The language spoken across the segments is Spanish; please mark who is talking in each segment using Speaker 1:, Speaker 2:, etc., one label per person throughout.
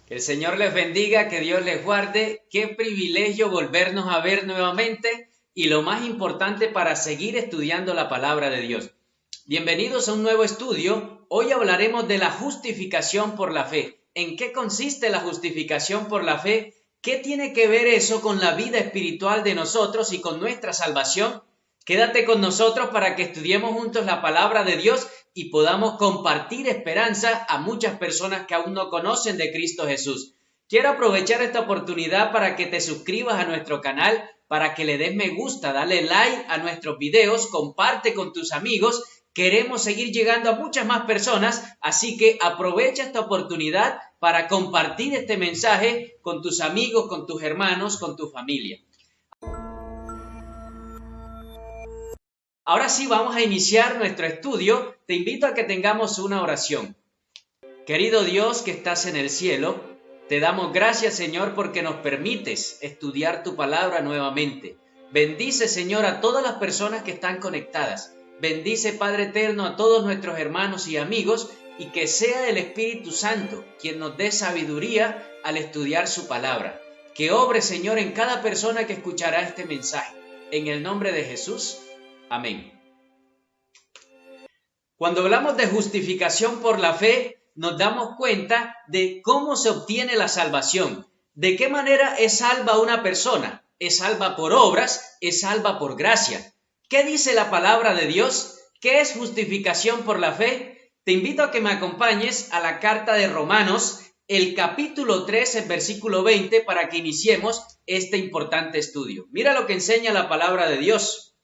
Speaker 1: Que el Señor les bendiga, que Dios les guarde. Qué privilegio volvernos a ver nuevamente y lo más importante para seguir estudiando la palabra de Dios. Bienvenidos a un nuevo estudio. Hoy hablaremos de la justificación por la fe. ¿En qué consiste la justificación por la fe? ¿Qué tiene que ver eso con la vida espiritual de nosotros y con nuestra salvación? Quédate con nosotros para que estudiemos juntos la palabra de Dios y podamos compartir esperanza a muchas personas que aún no conocen de Cristo Jesús. Quiero aprovechar esta oportunidad para que te suscribas a nuestro canal, para que le des me gusta, dale like a nuestros videos, comparte con tus amigos. Queremos seguir llegando a muchas más personas, así que aprovecha esta oportunidad para compartir este mensaje con tus amigos, con tus hermanos, con tu familia. Ahora sí, vamos a iniciar nuestro estudio. Te invito a que tengamos una oración. Querido Dios que estás en el cielo, te damos gracias, Señor, porque nos permites estudiar tu palabra nuevamente. Bendice, Señor, a todas las personas que están conectadas. Bendice, Padre eterno, a todos nuestros hermanos y amigos y que sea el Espíritu Santo quien nos dé sabiduría al estudiar su palabra. Que obre, Señor, en cada persona que escuchará este mensaje. En el nombre de Jesús. Amén. Cuando hablamos de justificación por la fe, nos damos cuenta de cómo se obtiene la salvación. ¿De qué manera es salva una persona? ¿Es salva por obras? ¿Es salva por gracia? ¿Qué dice la palabra de Dios? ¿Qué es justificación por la fe? Te invito a que me acompañes a la carta de Romanos, el capítulo 3, el versículo 20, para que iniciemos este importante estudio. Mira lo que enseña la palabra de Dios.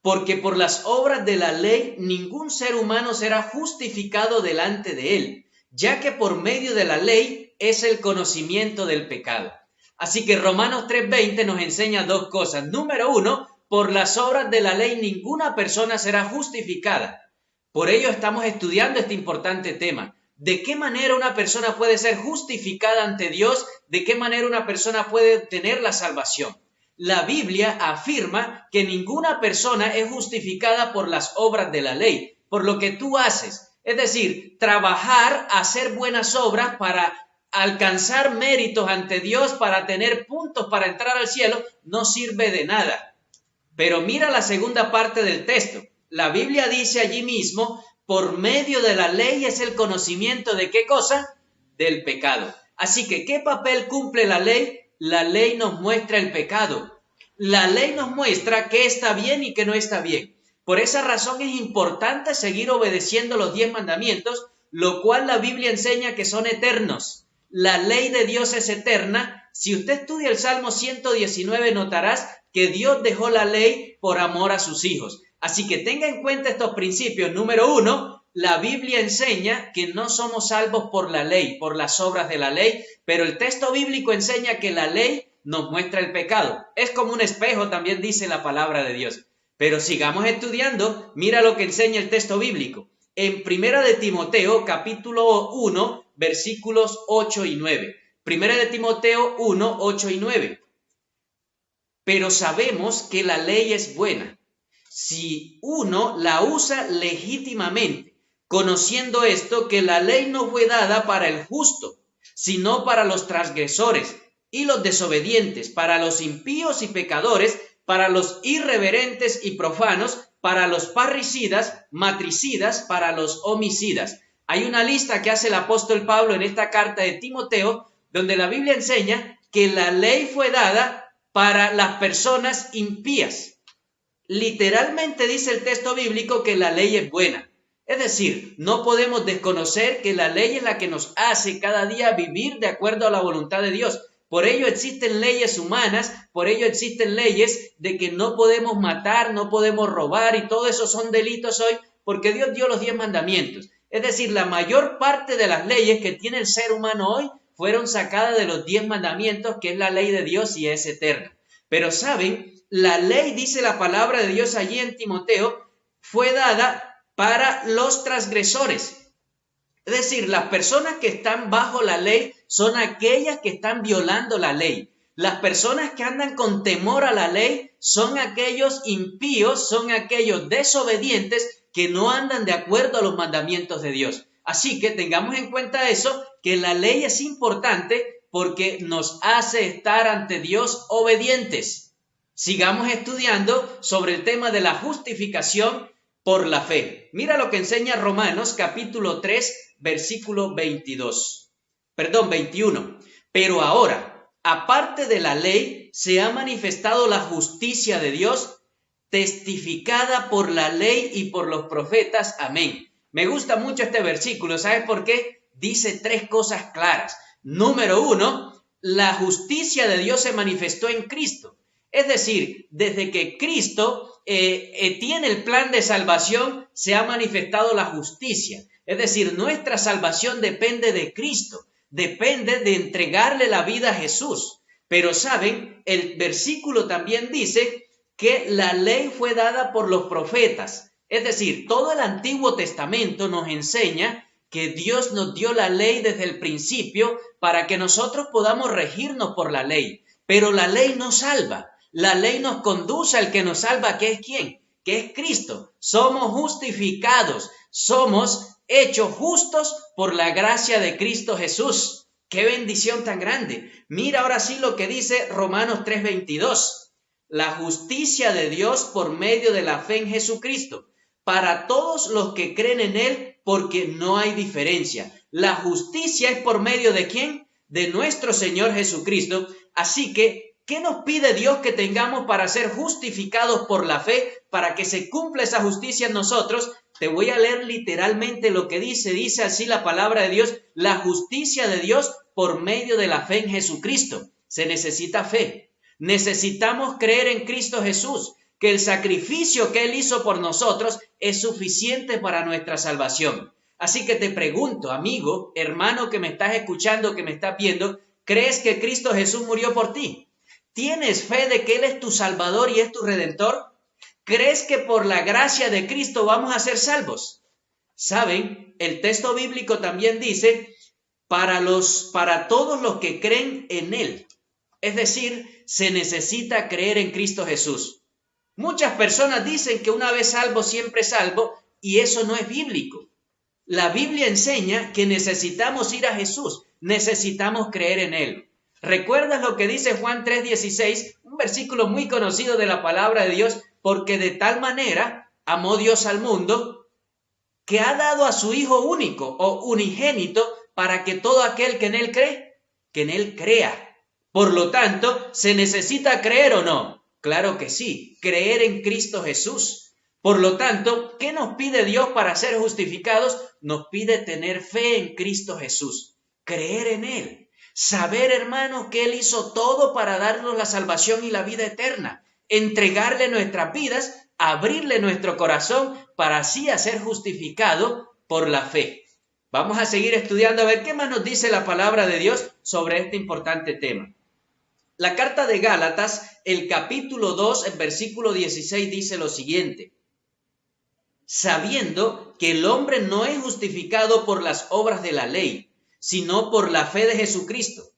Speaker 1: Porque por las obras de la ley ningún ser humano será justificado delante de él, ya que por medio de la ley es el conocimiento del pecado. Así que Romanos 3:20 nos enseña dos cosas. Número uno, por las obras de la ley ninguna persona será justificada. Por ello estamos estudiando este importante tema. ¿De qué manera una persona puede ser justificada ante Dios? ¿De qué manera una persona puede obtener la salvación? La Biblia afirma que ninguna persona es justificada por las obras de la ley, por lo que tú haces. Es decir, trabajar, hacer buenas obras para alcanzar méritos ante Dios, para tener puntos para entrar al cielo, no sirve de nada. Pero mira la segunda parte del texto. La Biblia dice allí mismo, por medio de la ley es el conocimiento de ¿qué cosa? Del pecado. Así que, ¿qué papel cumple la ley? La ley nos muestra el pecado. La ley nos muestra qué está bien y qué no está bien. Por esa razón es importante seguir obedeciendo los 10 mandamientos, lo cual la Biblia enseña que son eternos. La ley de Dios es eterna. Si usted estudia el Salmo 119, notarás que Dios dejó la ley por amor a sus hijos. Así que tenga en cuenta estos principios. Número uno, la Biblia enseña que no somos salvos por la ley, por las obras de la ley, pero el texto bíblico enseña que la ley nos muestra el pecado. Es como un espejo, también dice la palabra de Dios. Pero sigamos estudiando, mira lo que enseña el texto bíblico. En Primera de Timoteo, capítulo 1, versículos 8 y 9. Primera de Timoteo 1, 8 y 9. Pero sabemos que la ley es buena si uno la usa legítimamente, conociendo esto, que la ley no fue dada para el justo, sino para los transgresores y los desobedientes, para los impíos y pecadores, para los irreverentes y profanos, para los parricidas, matricidas, para los homicidas. Hay una lista que hace el apóstol Pablo en esta carta de Timoteo, donde la Biblia enseña que la ley fue dada para las personas impías. Literalmente dice el texto bíblico que la ley es buena. Es decir, no podemos desconocer que la ley es la que nos hace cada día vivir de acuerdo a la voluntad de Dios. Por ello existen leyes humanas, por ello existen leyes de que no podemos matar, no podemos robar y todo eso son delitos hoy porque Dios dio los 10 mandamientos. Es decir, la mayor parte de las leyes que tiene el ser humano hoy fueron sacadas de los 10 mandamientos, que es la ley de Dios y es eterna. Pero ¿saben? La ley, dice la palabra de Dios allí en Timoteo, fue dada para los transgresores. Es decir, las personas que están bajo la ley son aquellas que están violando la ley. Las personas que andan con temor a la ley son aquellos impíos, son aquellos desobedientes que no andan de acuerdo a los mandamientos de Dios. Así que tengamos en cuenta eso, que la ley es importante porque nos hace estar ante Dios obedientes. Sigamos estudiando sobre el tema de la justificación por la fe. Mira lo que enseña Romanos capítulo 3, versículo 21. Pero ahora, aparte de la ley, se ha manifestado la justicia de Dios, testificada por la ley y por los profetas. Amén. Me gusta mucho este versículo. ¿Sabes por qué? Dice tres cosas claras. Número uno, la justicia de Dios se manifestó en Cristo. Es decir, desde que Cristo tiene el plan de salvación, se ha manifestado la justicia. Es decir, nuestra salvación depende de Cristo, depende de entregarle la vida a Jesús. Pero saben, el versículo también dice que la ley fue dada por los profetas. Es decir, todo el Antiguo Testamento nos enseña que Dios nos dio la ley desde el principio para que nosotros podamos regirnos por la ley. Pero la ley no salva. La ley nos conduce al que nos salva, que es ¿quién? Que es Cristo. Somos justificados, somos hechos justos por la gracia de Cristo Jesús. ¡Qué bendición tan grande! Mira ahora sí lo que dice Romanos 3:22. La justicia de Dios por medio de la fe en Jesucristo, para todos los que creen en Él, porque no hay diferencia. La justicia es por medio ¿de quién? De nuestro Señor Jesucristo. Así que, ¿qué nos pide Dios que tengamos para ser justificados por la fe, para que se cumpla esa justicia en nosotros? Te voy a leer literalmente lo que dice. Dice así la palabra de Dios: la justicia de Dios por medio de la fe en Jesucristo. Se necesita fe. Necesitamos creer en Cristo Jesús, que el sacrificio que Él hizo por nosotros es suficiente para nuestra salvación. Así que te pregunto, amigo, hermano que me estás escuchando, que me estás viendo, ¿crees que Cristo Jesús murió por ti? ¿Tienes fe de que Él es tu Salvador y es tu Redentor? ¿Crees que por la gracia de Cristo vamos a ser salvos? ¿Saben? El texto bíblico también dice, para todos los que creen en Él. Es decir, se necesita creer en Cristo Jesús. Muchas personas dicen que una vez salvo, siempre salvo, y eso no es bíblico. La Biblia enseña que necesitamos ir a Jesús, necesitamos creer en Él. ¿Recuerdas lo que dice Juan 3:16? Un versículo muy conocido de la palabra de Dios, porque de tal manera amó Dios al mundo, que ha dado a su Hijo único o unigénito, para que todo aquel que en Él cree, que en Él crea. Por lo tanto, ¿se necesita creer o no? Claro que sí, creer en Cristo Jesús. Por lo tanto, ¿qué nos pide Dios para ser justificados? Nos pide tener fe en Cristo Jesús, creer en Él, saber, hermanos, que Él hizo todo para darnos la salvación y la vida eterna, entregarle nuestras vidas, abrirle nuestro corazón para así ser justificado por la fe. Vamos a seguir estudiando a ver qué más nos dice la palabra de Dios sobre este importante tema. La carta de Gálatas, el capítulo 2, el versículo 16 dice lo siguiente: sabiendo que el hombre no es justificado por las obras de la ley, sino por la fe de Jesucristo.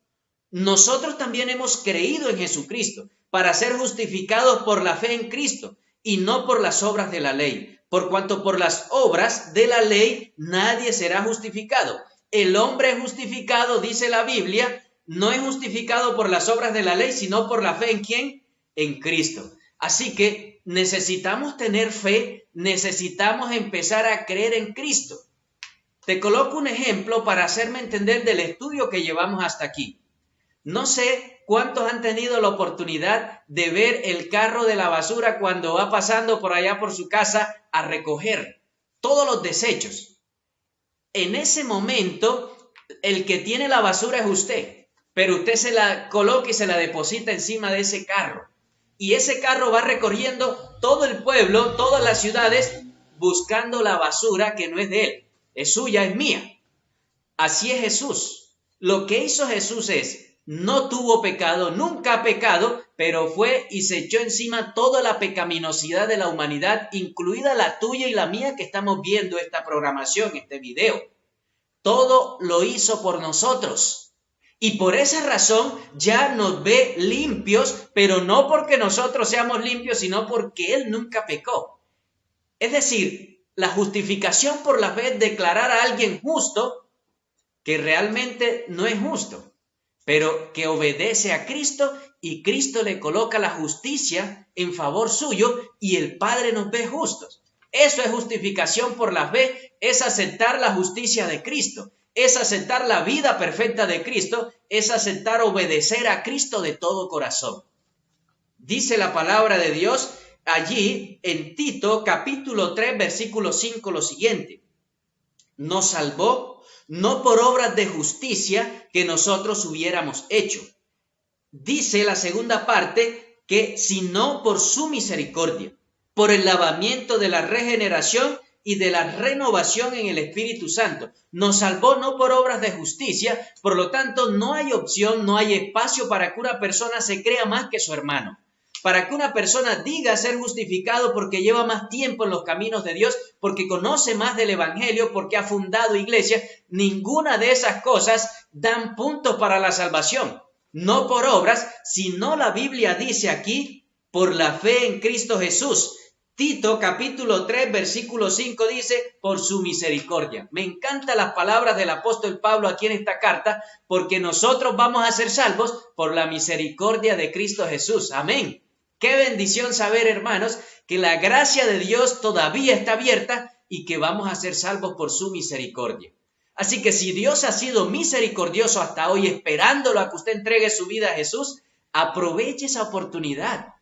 Speaker 1: Nosotros también hemos creído en Jesucristo para ser justificados por la fe en Cristo y no por las obras de la ley, por cuanto por las obras de la ley nadie será justificado. El hombre es justificado, dice la Biblia, no es justificado por las obras de la ley, sino por la fe ¿en quién? En Cristo. Así que necesitamos tener fe, necesitamos empezar a creer en Cristo. Te coloco un ejemplo para hacerme entender del estudio que llevamos hasta aquí. No sé cuántos han tenido la oportunidad de ver el carro de la basura cuando va pasando por allá por su casa a recoger todos los desechos. En ese momento, el que tiene la basura es usted. Pero usted se la coloca y se la deposita encima de ese carro. Y ese carro va recorriendo todo el pueblo, todas las ciudades, buscando la basura que no es de él. Es suya, es mía. Así es Jesús. Lo que hizo Jesús no tuvo pecado, nunca ha pecado, pero fue y se echó encima toda la pecaminosidad de la humanidad, incluida la tuya y la mía que estamos viendo esta programación, este video. Todo lo hizo por nosotros. Y por esa razón ya nos ve limpios, pero no porque nosotros seamos limpios, sino porque Él nunca pecó. Es decir, la justificación por la fe es declarar a alguien justo que realmente no es justo, pero que obedece a Cristo y Cristo le coloca la justicia en favor suyo y el Padre nos ve justos. Eso es justificación por la fe, es aceptar la justicia de Cristo, es aceptar la vida perfecta de Cristo, es aceptar obedecer a Cristo de todo corazón. Dice la palabra de Dios allí en Tito capítulo 3 versículo 5 lo siguiente: nos salvó no por obras de justicia que nosotros hubiéramos hecho. Dice la segunda parte que sino por su misericordia, por el lavamiento de la regeneración y de la renovación en el Espíritu Santo. Nos salvó no por obras de justicia, por lo tanto no hay opción, no hay espacio para que una persona se crea más que su hermano. Para que una persona diga ser justificado porque lleva más tiempo en los caminos de Dios, porque conoce más del Evangelio, porque ha fundado iglesia, ninguna de esas cosas dan puntos para la salvación. No por obras, sino la Biblia dice aquí, por la fe en Cristo Jesús. Tito capítulo 3 versículo 5 dice, por su misericordia. Me encantan las palabras del apóstol Pablo aquí en esta carta, porque nosotros vamos a ser salvos por la misericordia de Cristo Jesús. Amén. Qué bendición saber, hermanos, que la gracia de Dios todavía está abierta y que vamos a ser salvos por su misericordia. Así que si Dios ha sido misericordioso hasta hoy, esperándolo a que usted entregue su vida a Jesús, aproveche esa oportunidad.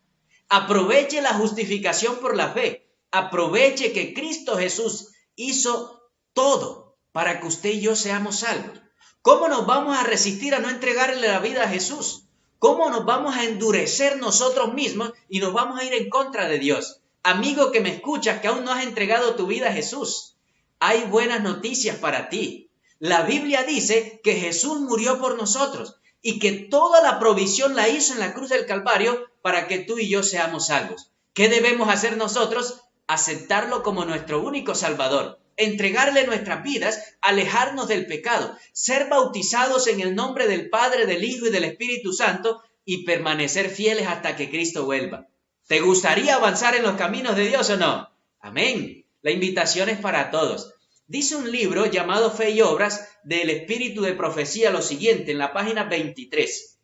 Speaker 1: Aproveche la justificación por la fe. Aproveche que Cristo Jesús hizo todo para que usted y yo seamos salvos. ¿Cómo nos vamos a resistir a no entregarle la vida a Jesús? ¿Cómo nos vamos a endurecer nosotros mismos y nos vamos a ir en contra de Dios? Amigo que me escuchas, que aún no has entregado tu vida a Jesús, hay buenas noticias para ti. La Biblia dice que Jesús murió por nosotros y que toda la provisión la hizo en la cruz del Calvario para que tú y yo seamos salvos. ¿Qué debemos hacer nosotros? Aceptarlo como nuestro único Salvador, entregarle nuestras vidas, alejarnos del pecado, ser bautizados en el nombre del Padre, del Hijo y del Espíritu Santo y permanecer fieles hasta que Cristo vuelva. ¿Te gustaría avanzar en los caminos de Dios o no? Amén. La invitación es para todos. Dice un libro llamado Fe y Obras del Espíritu de Profecía lo siguiente en la página 23.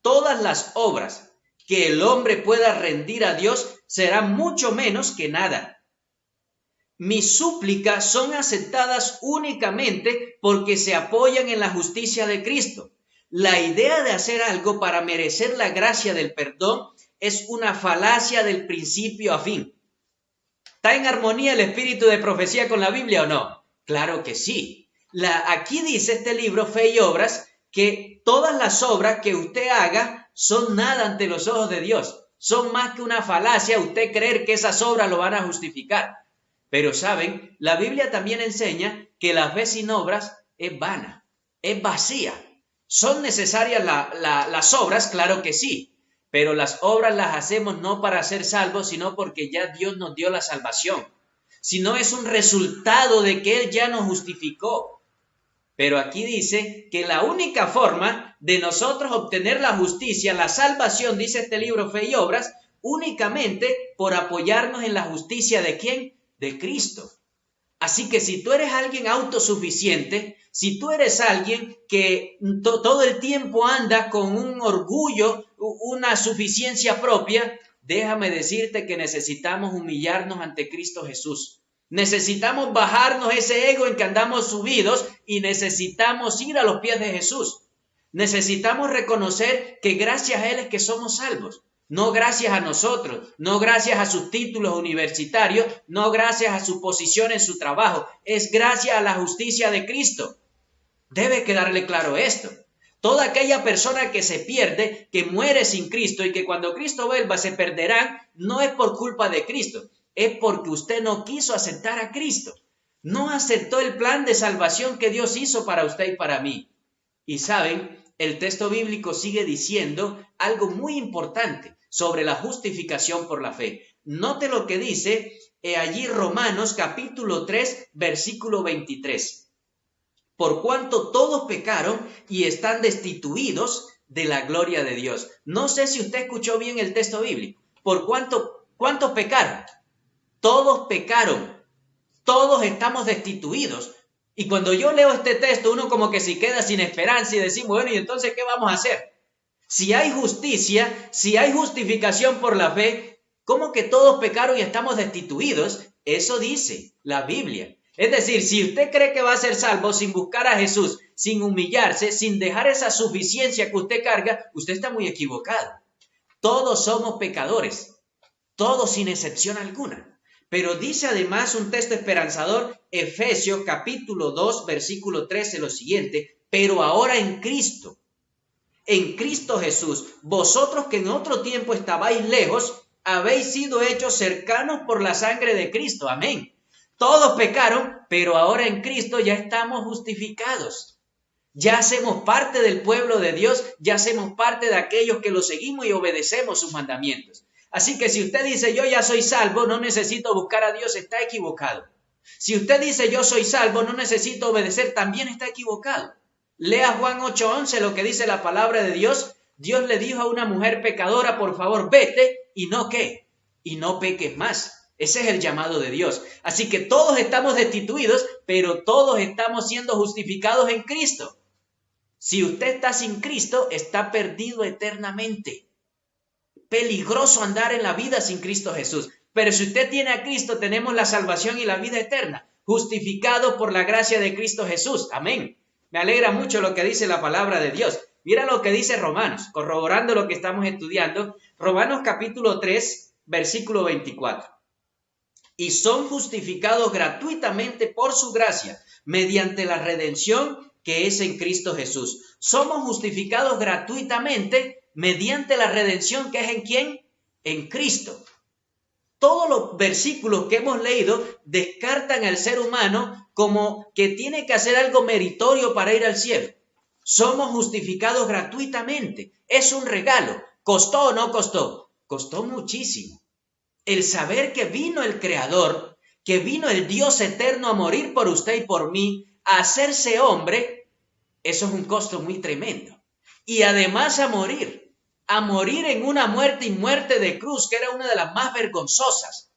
Speaker 1: Todas las obras que el hombre pueda rendir a Dios serán mucho menos que nada. Mis súplicas son aceptadas únicamente porque se apoyan en la justicia de Cristo. La idea de hacer algo para merecer la gracia del perdón es una falacia del principio a fin. ¿Está en armonía el espíritu de profecía con la Biblia o no? Claro que sí. Aquí dice este libro, Fe y Obras, que todas las obras que usted haga son nada ante los ojos de Dios. Son más que una falacia usted creer que esas obras lo van a justificar. Pero saben, la Biblia también enseña que la fe sin obras es vana, es vacía. ¿Son necesarias las obras? Claro que sí. Pero las obras las hacemos no para ser salvos, sino porque ya Dios nos dio la salvación. Sino es un resultado de que Él ya nos justificó. Pero aquí dice que la única forma de nosotros obtener la justicia, la salvación, dice este libro Fe y Obras, únicamente por apoyarnos en la justicia ¿de quién? De Cristo. Así que si tú eres alguien autosuficiente, si tú eres alguien que todo el tiempo anda con un orgullo, una suficiencia propia, déjame decirte que necesitamos humillarnos ante Cristo Jesús. Necesitamos bajarnos ese ego en que andamos subidos y necesitamos ir a los pies de Jesús. Necesitamos reconocer que gracias a Él es que somos salvos. No gracias a nosotros, no gracias a sus títulos universitarios, no gracias a su posición en su trabajo, es gracias a la justicia de Cristo. Debe quedarle claro esto. Toda aquella persona que se pierde, que muere sin Cristo y que cuando Cristo vuelva se perderán, no es por culpa de Cristo, es porque usted no quiso aceptar a Cristo. No aceptó el plan de salvación que Dios hizo para usted y para mí. Y saben, el texto bíblico sigue diciendo algo muy importante sobre la justificación por la fe. Note lo que dice allí Romanos capítulo 3, versículo 23. Por cuanto todos pecaron y están destituidos de la gloria de Dios. No sé si usted escuchó bien el texto bíblico. ¿Cuántos pecaron? Todos pecaron. Todos estamos destituidos. Y cuando yo leo este texto, uno como que se queda sin esperanza y decimos, bueno, ¿y entonces qué vamos a hacer? Si hay justicia, si hay justificación por la fe, ¿cómo que todos pecaron y estamos destituidos? Eso dice la Biblia. Es decir, si usted cree que va a ser salvo sin buscar a Jesús, sin humillarse, sin dejar esa suficiencia que usted carga, usted está muy equivocado. Todos somos pecadores, todos sin excepción alguna. Pero dice además un texto esperanzador, Efesios capítulo 2, versículo 13, lo siguiente, pero ahora en Cristo Jesús, vosotros que en otro tiempo estabais lejos, habéis sido hechos cercanos por la sangre de Cristo. Amén. Todos pecaron, pero ahora en Cristo ya estamos justificados. Ya hacemos parte del pueblo de Dios, ya hacemos parte de aquellos que lo seguimos y obedecemos sus mandamientos. Así que si usted dice, yo ya soy salvo, no necesito buscar a Dios, está equivocado. Si usted dice, yo soy salvo, no necesito obedecer, también está equivocado. Lea Juan 8:11, lo que dice la palabra de Dios. Dios le dijo a una mujer pecadora, por favor, vete y no ¿qué? Y no peques más. Ese es el llamado de Dios. Así que todos estamos destituidos, pero todos estamos siendo justificados en Cristo. Si usted está sin Cristo, está perdido eternamente. Peligroso andar en la vida sin Cristo Jesús. Pero si usted tiene a Cristo, tenemos la salvación y la vida eterna, justificados por la gracia de Cristo Jesús. Amén. Me alegra mucho lo que dice la palabra de Dios. Mira lo que dice Romanos, corroborando lo que estamos estudiando. Romanos capítulo 3, versículo 24. Y son justificados gratuitamente por su gracia, mediante la redención que es en Cristo Jesús. Somos justificados gratuitamente mediante la redención que es en ¿quién? En Cristo. Todos los versículos que hemos leído descartan al ser humano como que tiene que hacer algo meritorio para ir al cielo. Somos justificados gratuitamente. Es un regalo. ¿Costó o no costó? Costó muchísimo. El saber que vino el Creador, que vino el Dios eterno a morir por usted y por mí, a hacerse hombre, eso es un costo muy tremendo. Y además a morir en una muerte y muerte de cruz, que era una de las más vergonzosas.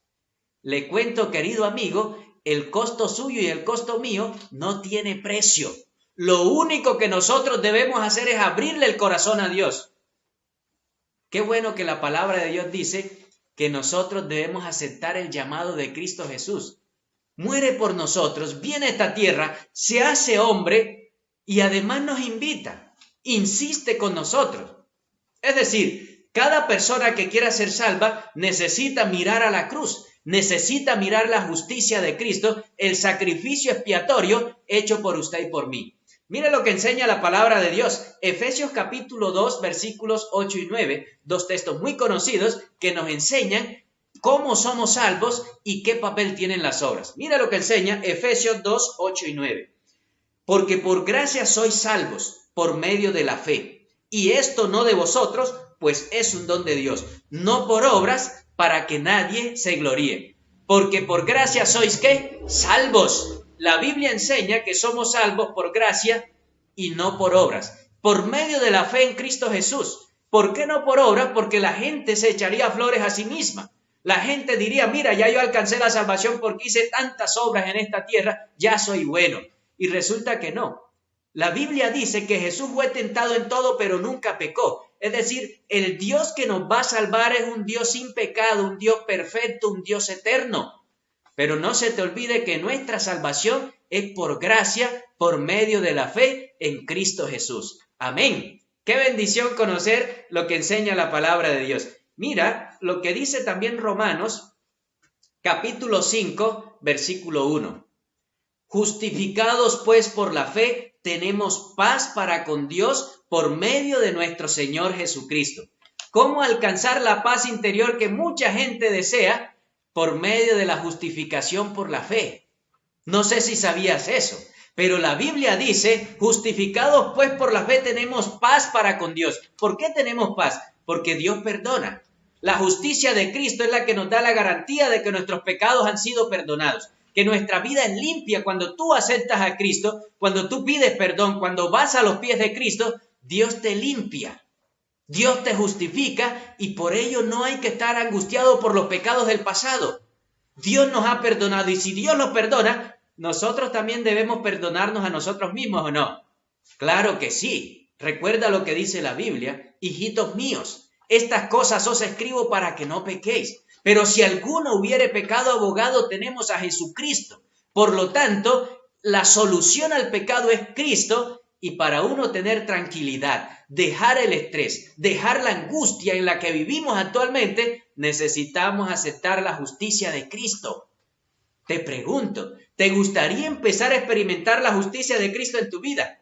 Speaker 1: Le cuento, querido amigo, el costo suyo y el costo mío no tiene precio. Lo único que nosotros debemos hacer es abrirle el corazón a Dios. Qué bueno que la palabra de Dios dice que nosotros debemos aceptar el llamado de Cristo Jesús. Muere por nosotros, viene a esta tierra, se hace hombre y además nos invita, insiste con nosotros. Es decir, cada persona que quiera ser salva necesita mirar a la cruz, necesita mirar la justicia de Cristo, el sacrificio expiatorio hecho por usted y por mí. Mire lo que enseña la palabra de Dios. Efesios capítulo 2, versículos 8 y 9, dos textos muy conocidos que nos enseñan cómo somos salvos y qué papel tienen las obras. Mira lo que enseña Efesios 2, 8 y 9. Porque por gracia sois salvos por medio de la fe. Y esto no de vosotros, pues es un don de Dios, no por obras, para que nadie se gloríe. Porque por gracia sois ¿qué? Salvos. La Biblia enseña que somos salvos por gracia y no por obras, por medio de la fe en Cristo Jesús. ¿Por qué no por obras? Porque la gente se echaría flores a sí misma. La gente diría, mira, ya yo alcancé la salvación porque hice tantas obras en esta tierra, ya soy bueno. Y resulta que no. La Biblia dice que Jesús fue tentado en todo, pero nunca pecó. Es decir, el Dios que nos va a salvar es un Dios sin pecado, un Dios perfecto, un Dios eterno. Pero no se te olvide que nuestra salvación es por gracia, por medio de la fe en Cristo Jesús. Amén. Qué bendición conocer lo que enseña la palabra de Dios. Mira lo que dice también Romanos, capítulo 5, versículo 1. Justificados pues por la fe, tenemos paz para con Dios por medio de nuestro Señor Jesucristo. ¿Cómo alcanzar la paz interior que mucha gente desea? Por medio de la justificación por la fe. No sé si sabías eso, pero la Biblia dice, justificados pues por la fe tenemos paz para con Dios. ¿Por qué tenemos paz? Porque Dios perdona. La justicia de Cristo es la que nos da la garantía de que nuestros pecados han sido perdonados, que nuestra vida es limpia cuando tú aceptas a Cristo, cuando tú pides perdón, cuando vas a los pies de Cristo, Dios te limpia. Dios te justifica y por ello no hay que estar angustiado por los pecados del pasado. Dios nos ha perdonado y si Dios nos perdona, nosotros también debemos perdonarnos a nosotros mismos, ¿o no? Claro que sí. Recuerda lo que dice la Biblia: hijitos míos, estas cosas os escribo para que no pequéis. Pero si alguno hubiere pecado, abogado tenemos a Jesucristo. Por lo tanto, la solución al pecado es Cristo, y para uno tener tranquilidad, dejar el estrés, dejar la angustia en la que vivimos actualmente, necesitamos aceptar la justicia de Cristo. Te pregunto, ¿te gustaría empezar a experimentar la justicia de Cristo en tu vida?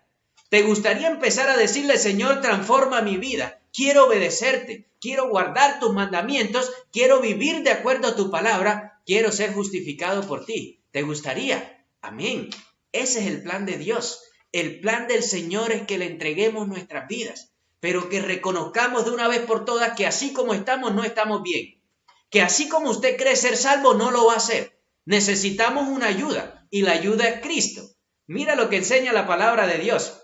Speaker 1: ¿Te gustaría empezar a decirle: Señor, transforma mi vida, quiero obedecerte, quiero guardar tus mandamientos, quiero vivir de acuerdo a tu palabra, quiero ser justificado por ti? ¿Te gustaría? Amén. Ese es el plan de Dios. El plan del Señor es que le entreguemos nuestras vidas, pero que reconozcamos de una vez por todas que así como estamos, no estamos bien. Que así como usted cree ser salvo, no lo va a ser. Necesitamos una ayuda, y la ayuda es Cristo. Mira lo que enseña la palabra de Dios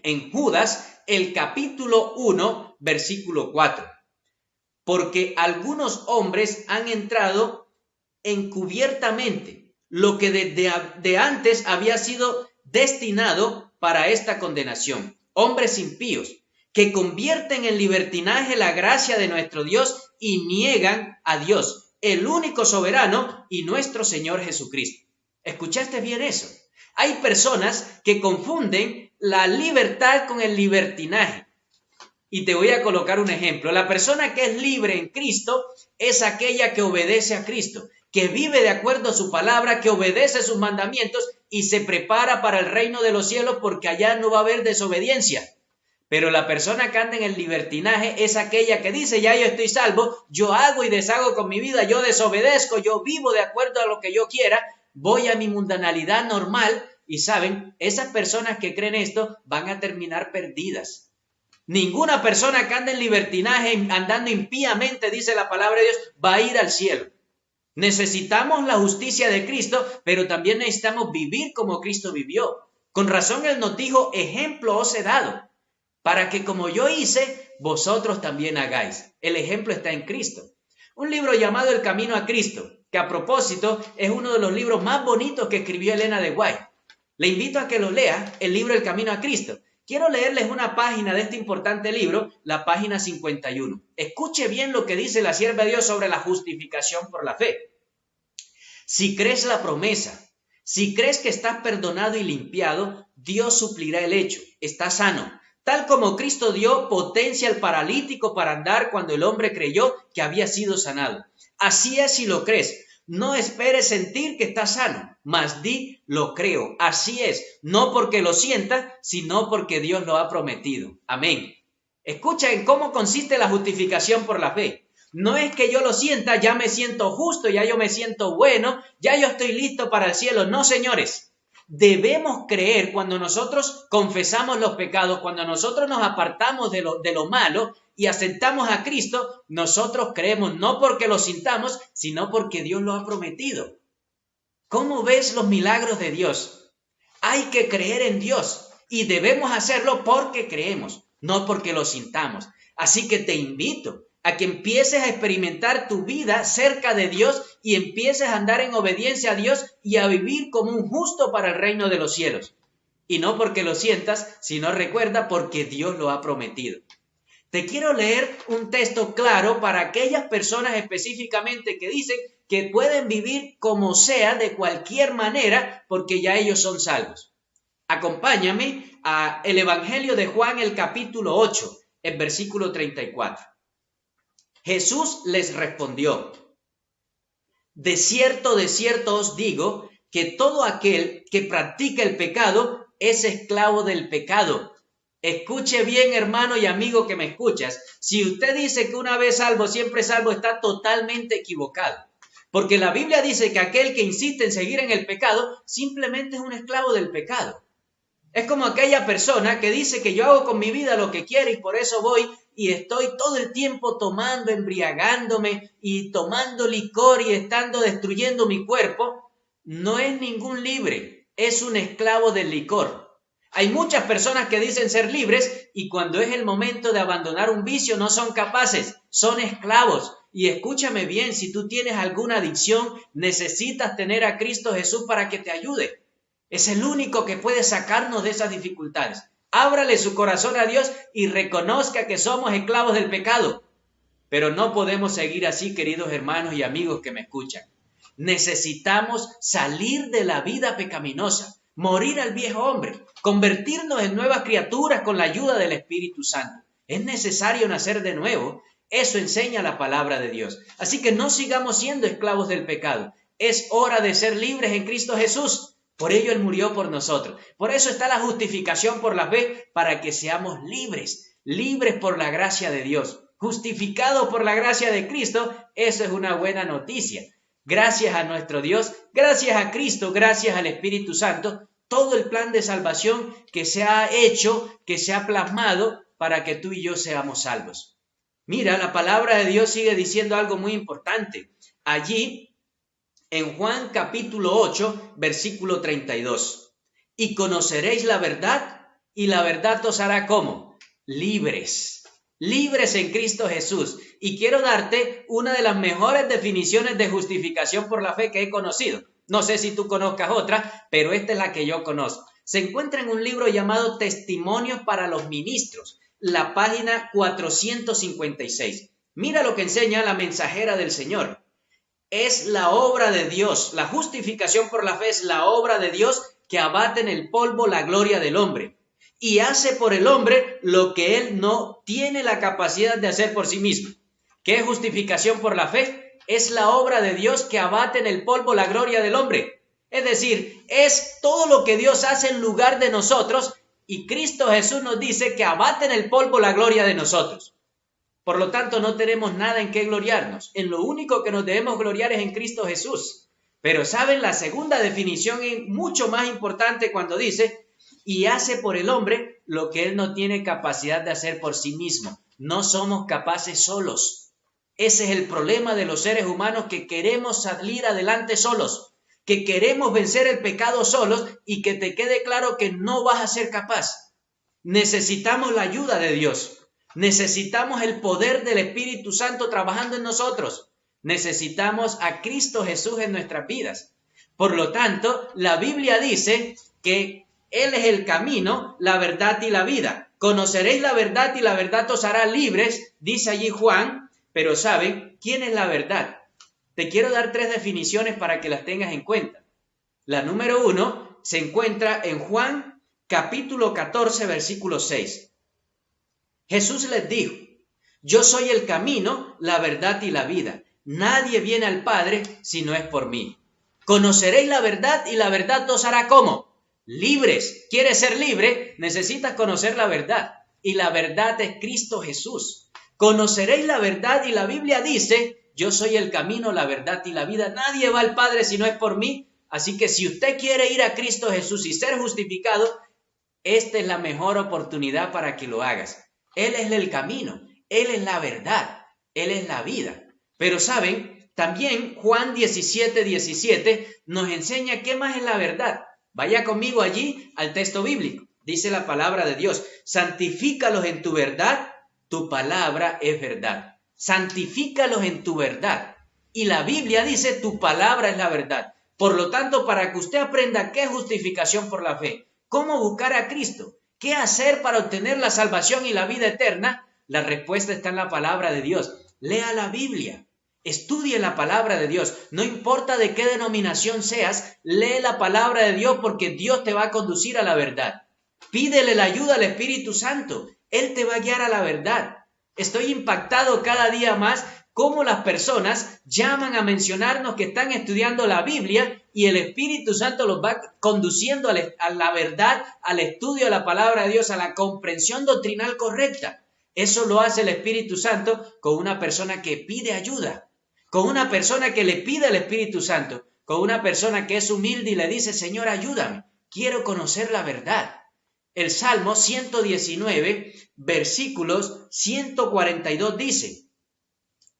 Speaker 1: en Judas, el capítulo 1, versículo 4. Porque algunos hombres han entrado encubiertamente, lo que de antes había sido destinado para esta condenación. Hombres impíos, que convierten en libertinaje la gracia de nuestro Dios y niegan a Dios, el único soberano, y nuestro Señor Jesucristo. ¿Escuchaste bien eso? Hay personas que confunden la libertad con el libertinaje. Y te voy a colocar un ejemplo. La persona que es libre en Cristo es aquella que obedece a Cristo, que vive de acuerdo a su palabra, que obedece sus mandamientos y se prepara para el reino de los cielos, porque allá no va a haber desobediencia. Pero la persona que anda en el libertinaje es aquella que dice: ya yo estoy salvo, yo hago y deshago con mi vida, yo desobedezco, yo vivo de acuerdo a lo que yo quiera, voy a mi mundanalidad normal. Y saben, esas personas que creen esto van a terminar perdidas. Ninguna persona que anda en libertinaje, andando impíamente, dice la palabra de Dios, va a ir al cielo. Necesitamos la justicia de Cristo, pero también necesitamos vivir como Cristo vivió. Con razón Él nos dijo: ejemplo os he dado, para que como yo hice, vosotros también hagáis. El ejemplo está en Cristo. Un libro llamado El Camino a Cristo, que a propósito es uno de los libros más bonitos que escribió Elena de White. Le invito a que lo lea, el libro El Camino a Cristo. Quiero leerles una página de este importante libro, la página 51. Escuche bien lo que dice la sierva de Dios sobre la justificación por la fe. Si crees la promesa, si crees que estás perdonado y limpiado, Dios suplirá el hecho. Estás sano. Tal como Cristo dio potencia al paralítico para andar cuando el hombre creyó que había sido sanado. Así es si lo crees. No esperes sentir que estás sano, mas di: lo creo. Así es, no porque lo sienta, sino porque Dios lo ha prometido. Amén. Escucha en cómo consiste la justificación por la fe. No es que yo lo sienta, ya me siento justo, ya yo me siento bueno, ya yo estoy listo para el cielo. No, señores. Debemos creer cuando nosotros confesamos los pecados, cuando nosotros nos apartamos de lo malo y aceptamos a Cristo, nosotros creemos no porque lo sintamos, sino porque Dios lo ha prometido. ¿Cómo ves los milagros de Dios? Hay que creer en Dios y debemos hacerlo porque creemos, no porque lo sintamos. Así que te invito a que empieces a experimentar tu vida cerca de Dios y empieces a andar en obediencia a Dios y a vivir como un justo para el reino de los cielos. Y no porque lo sientas, sino recuerda porque Dios lo ha prometido. Te quiero leer un texto claro para aquellas personas específicamente que dicen que pueden vivir como sea, de cualquier manera, porque ya ellos son salvos. Acompáñame a el Evangelio de Juan, el capítulo 8, el versículo 34. Jesús les respondió: de cierto os digo, que todo aquel que practica el pecado es esclavo del pecado. Escuche bien, hermano y amigo que me escuchas. Si usted dice que una vez salvo, siempre salvo, está totalmente equivocado. Porque la Biblia dice que aquel que insiste en seguir en el pecado, simplemente es un esclavo del pecado. Es como aquella persona que dice que yo hago con mi vida lo que quiero y por eso voy y estoy todo el tiempo tomando, embriagándome y tomando licor y estando destruyendo mi cuerpo. No es ningún libre, es un esclavo del licor. Hay muchas personas que dicen ser libres y cuando es el momento de abandonar un vicio no son capaces, son esclavos. Y escúchame bien, si tú tienes alguna adicción, necesitas tener a Cristo Jesús para que te ayude. Es el único que puede sacarnos de esas dificultades. Ábrale su corazón a Dios y reconozca que somos esclavos del pecado. Pero no podemos seguir así, queridos hermanos y amigos que me escuchan. Necesitamos salir de la vida pecaminosa, morir al viejo hombre, convertirnos en nuevas criaturas con la ayuda del Espíritu Santo. Es necesario nacer de nuevo. Eso enseña la palabra de Dios. Así que no sigamos siendo esclavos del pecado. Es hora de ser libres en Cristo Jesús. Por ello Él murió por nosotros. Por eso está la justificación por la fe, para que seamos libres, libres por la gracia de Dios, justificados por la gracia de Cristo. Eso es una buena noticia. Gracias a nuestro Dios, gracias a Cristo, gracias al Espíritu Santo, todo el plan de salvación que se ha hecho, que se ha plasmado para que tú y yo seamos salvos. Mira, la palabra de Dios sigue diciendo algo muy importante. Allí, en Juan capítulo 8, versículo 32. Y conoceréis la verdad, y la verdad os hará ¿cómo? Libres. Libres en Cristo Jesús. Y quiero darte una de las mejores definiciones de justificación por la fe que he conocido. No sé si tú conozcas otra, pero esta es la que yo conozco. Se encuentra en un libro llamado Testimonios para los Ministros, la página 456. Mira lo que enseña la mensajera del Señor. Es la obra de Dios. La justificación por la fe es la obra de Dios que abate en el polvo la gloria del hombre y hace por el hombre lo que él no tiene la capacidad de hacer por sí mismo. ¿Qué es justificación por la fe? Es la obra de Dios que abate en el polvo la gloria del hombre. Es decir, es todo lo que Dios hace en lugar de nosotros, y Cristo Jesús nos dice que abate en el polvo la gloria de nosotros. Por lo tanto, no tenemos nada en qué gloriarnos. En lo único que nos debemos gloriar es en Cristo Jesús. Pero ¿saben? La segunda definición es mucho más importante cuando dice, y hace por el hombre lo que él no tiene capacidad de hacer por sí mismo. No somos capaces solos. Ese es el problema de los seres humanos, que queremos salir adelante solos, que queremos vencer el pecado solos, y que te quede claro que no vas a ser capaz. Necesitamos la ayuda de Dios. Necesitamos el poder del Espíritu Santo trabajando en nosotros. Necesitamos a Cristo Jesús en nuestras vidas. Por lo tanto, la Biblia dice que Él es el camino, la verdad y la vida. Conoceréis la verdad y la verdad os hará libres, dice allí Juan. Pero ¿saben quién es la verdad? Te quiero dar 3 definiciones para que las tengas en cuenta. La número 1 se encuentra en Juan capítulo 14, versículo 6. Jesús les dijo, yo soy el camino, la verdad y la vida. Nadie viene al Padre si no es por mí. Conoceréis la verdad y la verdad os hará ¿cómo? Libres. ¿Quieres ser libre? Necesitas conocer la verdad. Y la verdad es Cristo Jesús. Conoceréis la verdad y la Biblia dice, yo soy el camino, la verdad y la vida. Nadie va al Padre si no es por mí. Así que si usted quiere ir a Cristo Jesús y ser justificado, esta es la mejor oportunidad para que lo hagas. Él es el camino, Él es la verdad, Él es la vida. Pero ¿saben? También Juan 17:17 nos enseña qué más es la verdad. Vaya conmigo allí al texto bíblico. Dice la palabra de Dios, santifícalos en tu verdad, tu palabra es verdad. Santifícalos en tu verdad. Y la Biblia dice, tu palabra es la verdad. Por lo tanto, para que usted aprenda qué es justificación por la fe, cómo buscar a Cristo, qué hacer para obtener la salvación y la vida eterna, la respuesta está en la palabra de Dios. Lea la Biblia, estudie la palabra de Dios. No importa de qué denominación seas, lee la palabra de Dios, porque Dios te va a conducir a la verdad. Pídele la ayuda al Espíritu Santo. Él te va a guiar a la verdad. Estoy impactado cada día más cómo las personas llaman a mencionarnos que están estudiando la Biblia y el Espíritu Santo los va conduciendo a la verdad, al estudio de la palabra de Dios, a la comprensión doctrinal correcta. Eso lo hace el Espíritu Santo con una persona que pide ayuda, con una persona que le pide al Espíritu Santo, con una persona que es humilde y le dice, Señor, ayúdame, quiero conocer la verdad. El Salmo 119, versículos 142 dice,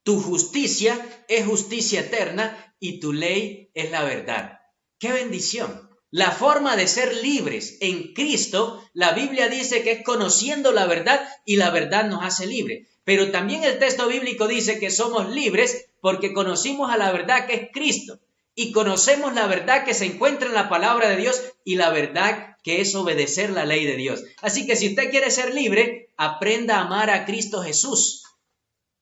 Speaker 1: tu justicia es justicia eterna y tu ley es la verdad. ¡Qué bendición! La forma de ser libres en Cristo, la Biblia dice que es conociendo la verdad y la verdad nos hace libres. Pero también el texto bíblico dice que somos libres porque conocimos a la verdad que es Cristo y conocemos la verdad que se encuentra en la palabra de Dios y la verdad que es obedecer la ley de Dios. Así que si usted quiere ser libre, aprenda a amar a Cristo Jesús.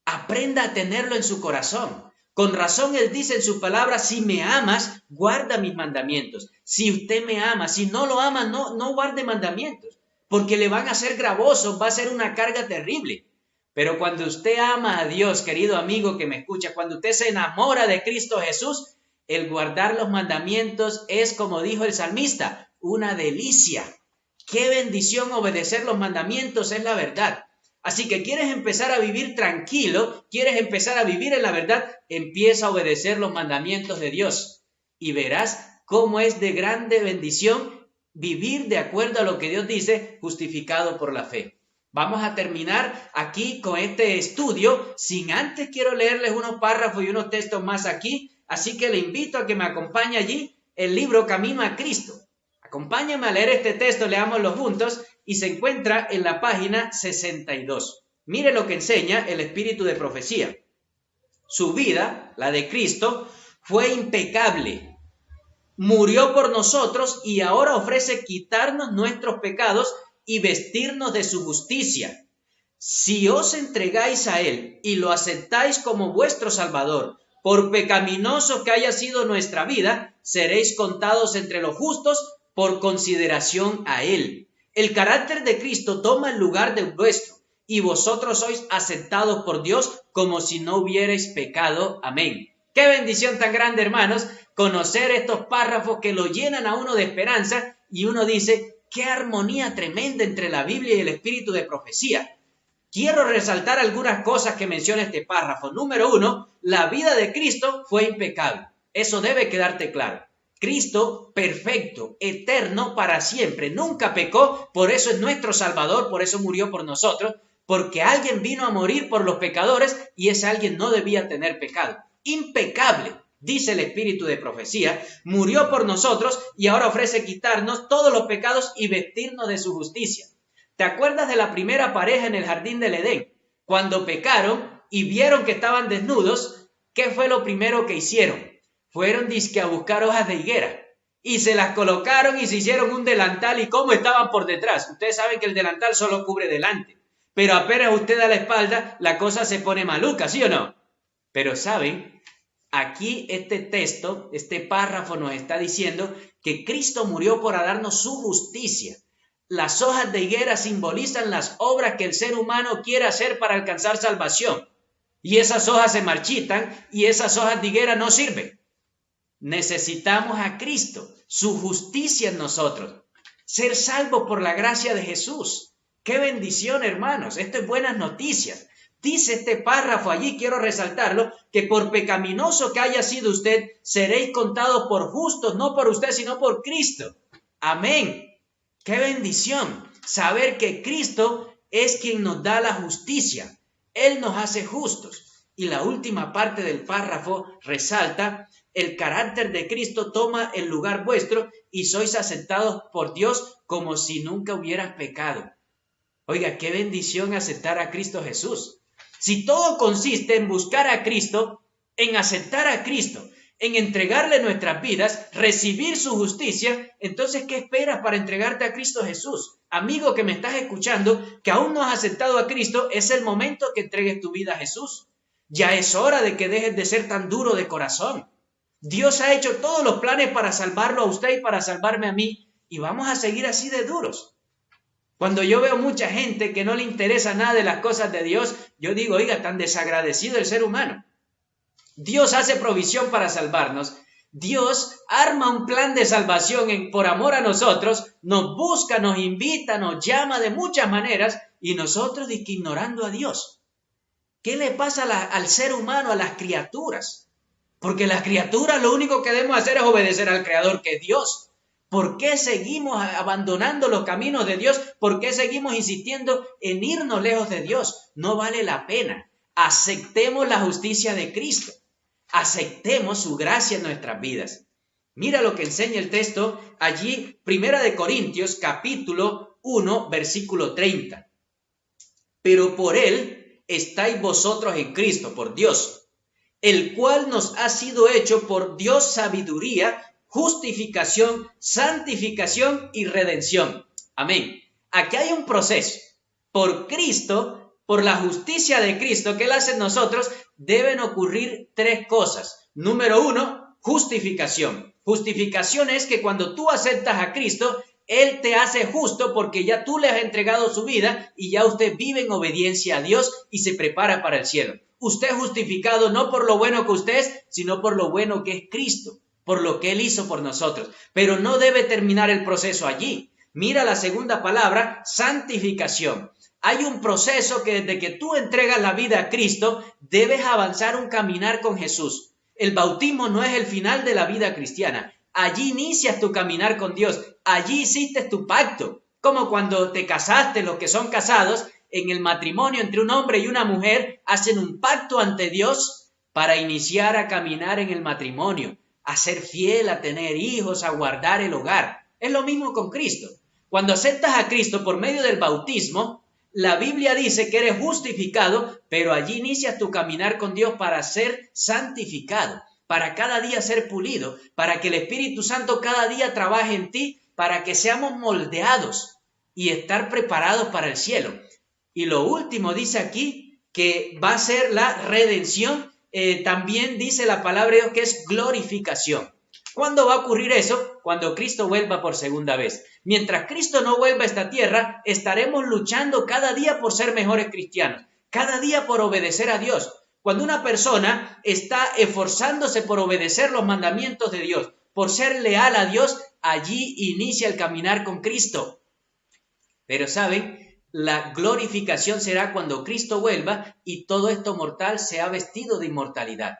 Speaker 1: Aprenda a tenerlo en su corazón. Con razón Él dice en su palabra, si me amas, guarda mis mandamientos. Si usted me ama, si no lo ama, no guarde mandamientos, porque le van a ser gravosos, va a ser una carga terrible. Pero cuando usted ama a Dios, querido amigo que me escucha, cuando usted se enamora de Cristo Jesús, el guardar los mandamientos es, como dijo el salmista, una delicia. Qué bendición obedecer los mandamientos, es la verdad. Así que quieres empezar a vivir tranquilo, quieres empezar a vivir en la verdad, empieza a obedecer los mandamientos de Dios y verás cómo es de grande bendición vivir de acuerdo a lo que Dios dice, justificado por la fe. Vamos a terminar aquí con este estudio. Sin antes quiero leerles unos párrafos y unos textos más aquí, así que le invito a que me acompañe allí el libro Camino a Cristo. Acompáñame a leer este texto, leámoslo juntos, y se encuentra en la página 62. Mire lo que enseña el espíritu de profecía. Su vida, la de Cristo, fue impecable. Murió por nosotros y ahora ofrece quitarnos nuestros pecados y vestirnos de su justicia. Si os entregáis a Él y lo aceptáis como vuestro Salvador, por pecaminoso que haya sido nuestra vida, seréis contados entre los justos por consideración a Él. El carácter de Cristo toma el lugar del vuestro, y vosotros sois aceptados por Dios como si no hubierais pecado. Amén. Qué bendición tan grande, hermanos, conocer estos párrafos que lo llenan a uno de esperanza, y uno dice, qué armonía tremenda entre la Biblia y el espíritu de profecía. Quiero resaltar algunas cosas que menciona este párrafo. Número 1, la vida de Cristo fue impecable. Eso debe quedarte claro. Cristo perfecto, eterno para siempre, nunca pecó, por eso es nuestro Salvador, por eso murió por nosotros, porque alguien vino a morir por los pecadores y ese alguien no debía tener pecado. Impecable, dice el espíritu de profecía, murió por nosotros y ahora ofrece quitarnos todos los pecados y vestirnos de su justicia. ¿Te acuerdas de la primera pareja en el jardín del Edén? Cuando pecaron y vieron que estaban desnudos, ¿qué fue lo primero que hicieron? Fueron dizque a buscar hojas de higuera y se las colocaron y se hicieron un delantal. ¿Y cómo estaban por detrás? Ustedes saben que el delantal solo cubre delante, pero apenas usted da la espalda, la cosa se pone maluca, ¿sí o no? Pero ¿saben? Aquí este texto, este párrafo nos está diciendo que Cristo murió por darnos su justicia. Las hojas de higuera simbolizan las obras que el ser humano quiere hacer para alcanzar salvación. Y esas hojas se marchitan y esas hojas de higuera no sirven. Necesitamos a Cristo, su justicia en nosotros, ser salvos por la gracia de Jesús. ¡Qué bendición, hermanos! Esto es buenas noticias. Dice este párrafo allí, quiero resaltarlo, que por pecaminoso que haya sido usted, seréis contados por justos, no por usted, sino por Cristo. Amén. ¡Qué bendición! Saber que Cristo es quien nos da la justicia. Él nos hace justos. Y la última parte del párrafo resalta, el carácter de Cristo toma el lugar vuestro y sois aceptados por Dios como si nunca hubieras pecado. Oiga, qué bendición aceptar a Cristo Jesús. Si todo consiste en buscar a Cristo, en aceptar a Cristo, en entregarle nuestras vidas, recibir su justicia, entonces, ¿qué esperas para entregarte a Cristo Jesús? Amigo que me estás escuchando, que aún no has aceptado a Cristo, es el momento que entregues tu vida a Jesús. Ya es hora de que dejes de ser tan duro de corazón. Dios ha hecho todos los planes para salvarlo a usted y para salvarme a mí, y vamos a seguir así de duros. Cuando yo veo mucha gente que no le interesa nada de las cosas de Dios, yo digo, oiga, tan desagradecido el ser humano. Dios hace provisión para salvarnos. Dios arma un plan de salvación por amor a nosotros, nos busca, nos invita, nos llama de muchas maneras, y nosotros ignorando a Dios. ¿Qué le pasa al ser humano, a las criaturas? Porque las criaturas lo único que debemos hacer es obedecer al Creador, que es Dios. ¿Por qué seguimos abandonando los caminos de Dios? ¿Por qué seguimos insistiendo en irnos lejos de Dios? No vale la pena. Aceptemos la justicia de Cristo. Aceptemos su gracia en nuestras vidas. Mira lo que enseña el texto allí, 1 Corintios, capítulo 1, versículo 30. Pero por Él, estáis vosotros en Cristo, por Dios, el cual nos ha sido hecho por Dios sabiduría, justificación, santificación y redención. Amén. Aquí hay un proceso. Por Cristo, por la justicia de Cristo que Él hace en nosotros, deben ocurrir tres cosas. Número uno, justificación. Justificación es que cuando tú aceptas a Cristo, Él te hace justo porque ya tú le has entregado su vida y ya usted vive en obediencia a Dios y se prepara para el cielo. Usted es justificado no por lo bueno que usted es, sino por lo bueno que es Cristo, por lo que Él hizo por nosotros. Pero no debe terminar el proceso allí. Mira la segunda palabra, santificación. Hay un proceso que desde que tú entregas la vida a Cristo, debes avanzar un caminar con Jesús. El bautismo no es el final de la vida cristiana. Allí inicias tu caminar con Dios. Allí hiciste tu pacto. Como cuando te casaste, los que son casados, en el matrimonio entre un hombre y una mujer, hacen un pacto ante Dios para iniciar a caminar en el matrimonio, a ser fiel, a tener hijos, a guardar el hogar. Es lo mismo con Cristo. Cuando aceptas a Cristo por medio del bautismo, la Biblia dice que eres justificado, pero allí inicias tu caminar con Dios para ser santificado, para cada día ser pulido, para que el Espíritu Santo cada día trabaje en ti, para que seamos moldeados y estar preparados para el cielo. Y lo último dice aquí que va a ser la redención. También dice la palabra de Dios que es glorificación. ¿Cuándo va a ocurrir eso? Cuando Cristo vuelva por segunda vez. Mientras Cristo no vuelva a esta tierra, estaremos luchando cada día por ser mejores cristianos, cada día por obedecer a Dios. Cuando una persona está esforzándose por obedecer los mandamientos de Dios, por ser leal a Dios, allí inicia el caminar con Cristo. Pero ¿saben? La glorificación será cuando Cristo vuelva y todo esto mortal sea vestido de inmortalidad.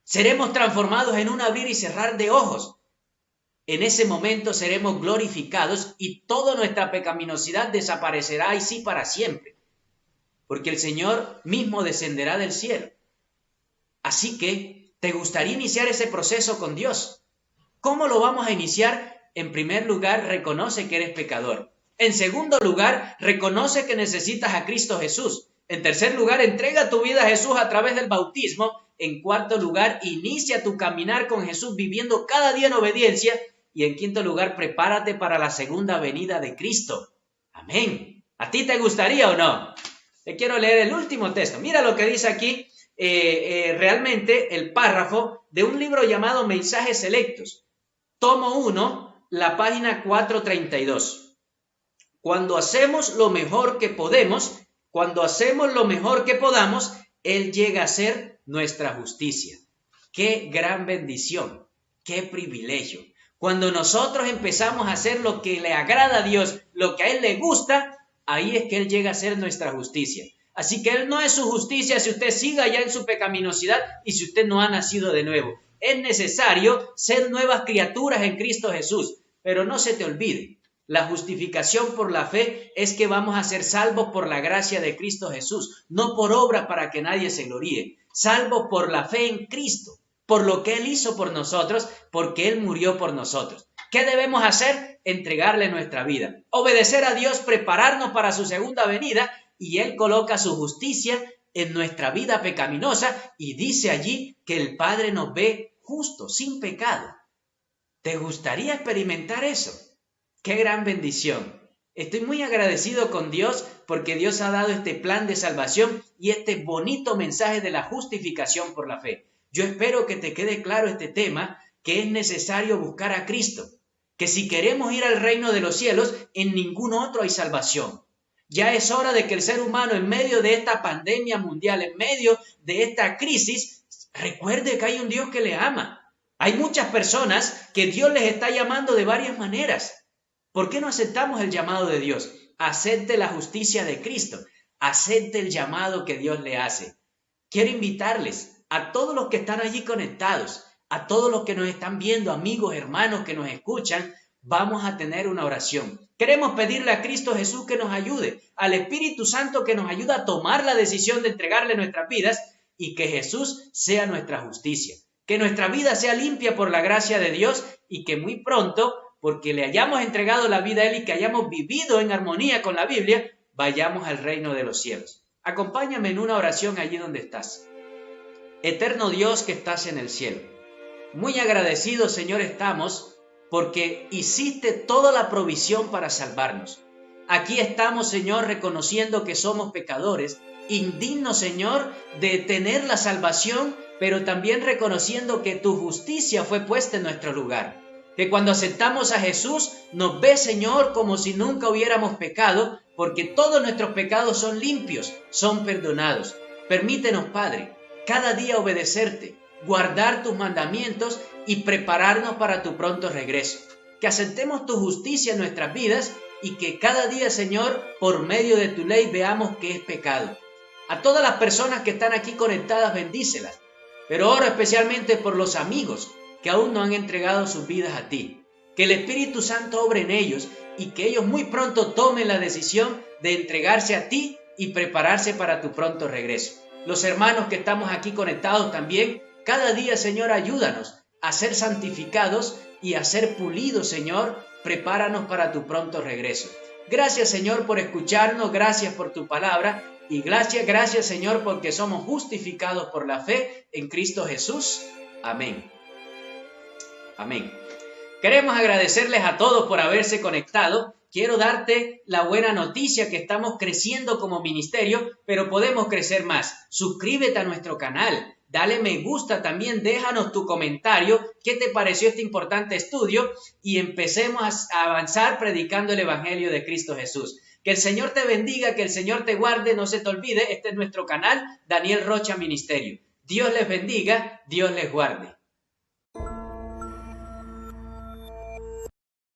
Speaker 1: Seremos transformados en un abrir y cerrar de ojos. En ese momento seremos glorificados y toda nuestra pecaminosidad desaparecerá y sí para siempre, porque el Señor mismo descenderá del cielo. Así que, ¿te gustaría iniciar ese proceso con Dios? ¿Cómo lo vamos a iniciar? En primer lugar, reconoce que eres pecador. En segundo lugar, reconoce que necesitas a Cristo Jesús. En tercer lugar, entrega tu vida a Jesús a través del bautismo. En cuarto lugar, inicia tu caminar con Jesús viviendo cada día en obediencia. Y en quinto lugar, prepárate para la segunda venida de Cristo. Amén. ¿A ti te gustaría o no? Te quiero leer el último texto. Mira lo que dice aquí realmente el párrafo de un libro llamado Mensajes Selectos. Tomo 1, la página 432. Cuando hacemos lo mejor que podemos, Él llega a ser nuestra justicia. ¡Qué gran bendición! ¡Qué privilegio! Cuando nosotros empezamos a hacer lo que le agrada a Dios, lo que a Él le gusta, ahí es que Él llega a ser nuestra justicia. Así que Él no es su justicia si usted siga ya en su pecaminosidad y si usted no ha nacido de nuevo. Es necesario ser nuevas criaturas en Cristo Jesús. Pero no se te olvide, la justificación por la fe es que vamos a ser salvos por la gracia de Cristo Jesús, no por obra para que nadie se gloríe. Salvos por la fe en Cristo, por lo que Él hizo por nosotros, porque Él murió por nosotros. ¿Qué debemos hacer? Entregarle nuestra vida, obedecer a Dios, prepararnos para su segunda venida y Él coloca su justicia en nuestra vida pecaminosa y dice allí que el Padre nos ve justos, sin pecado. ¿Te gustaría experimentar eso? ¡Qué gran bendición! Estoy muy agradecido con Dios porque Dios ha dado este plan de salvación y este bonito mensaje de la justificación por la fe. Yo espero que te quede claro este tema, que es necesario buscar a Cristo, que si queremos ir al reino de los cielos, en ningún otro hay salvación. Ya es hora de que el ser humano, en medio de esta pandemia mundial, en medio de esta crisis, recuerde que hay un Dios que le ama. Hay muchas personas que Dios les está llamando de varias maneras. ¿Por qué no aceptamos el llamado de Dios? Acepte la justicia de Cristo. Acepte el llamado que Dios le hace. Quiero invitarles a todos los que están allí conectados, a todos los que nos están viendo, amigos, hermanos que nos escuchan, vamos a tener una oración. Queremos pedirle a Cristo Jesús que nos ayude, al Espíritu Santo que nos ayude a tomar la decisión de entregarle nuestras vidas y que Jesús sea nuestra justicia. Que nuestra vida sea limpia por la gracia de Dios y que muy pronto, porque le hayamos entregado la vida a Él y que hayamos vivido en armonía con la Biblia, vayamos al reino de los cielos. Acompáñame en una oración allí donde estás. Eterno Dios que estás en el cielo, muy agradecidos, Señor, estamos porque hiciste toda la provisión para salvarnos. Aquí estamos, Señor, reconociendo que somos pecadores, indignos, Señor, de tener la salvación, pero también reconociendo que tu justicia fue puesta en nuestro lugar. Que cuando aceptamos a Jesús, nos ve, Señor, como si nunca hubiéramos pecado, porque todos nuestros pecados son limpios, son perdonados. Permítenos, Padre, cada día obedecerte, guardar tus mandamientos y prepararnos para tu pronto regreso. Que aceptemos tu justicia en nuestras vidas y que cada día, Señor, por medio de tu ley veamos que es pecado. A todas las personas que están aquí conectadas, bendícelas. Pero oro especialmente por los amigos que aún no han entregado sus vidas a ti. Que el Espíritu Santo obre en ellos y que ellos muy pronto tomen la decisión de entregarse a ti y prepararse para tu pronto regreso. Los hermanos que estamos aquí conectados también, cada día, Señor, ayúdanos a ser santificados y a ser pulidos, Señor. Prepáranos para tu pronto regreso. Gracias, Señor, por escucharnos, gracias por tu palabra y gracias, Señor, porque somos justificados por la fe en Cristo Jesús. Amén. Amén. Queremos agradecerles a todos por haberse conectado. Quiero darte la buena noticia que estamos creciendo como ministerio, pero podemos crecer más. Suscríbete a nuestro canal, dale me gusta también, déjanos tu comentario, qué te pareció este importante estudio y empecemos a avanzar predicando el Evangelio de Cristo Jesús. Que el Señor te bendiga, que el Señor te guarde, no se te olvide, este es nuestro canal, Daniel Rocha Ministerio. Dios les bendiga, Dios les guarde.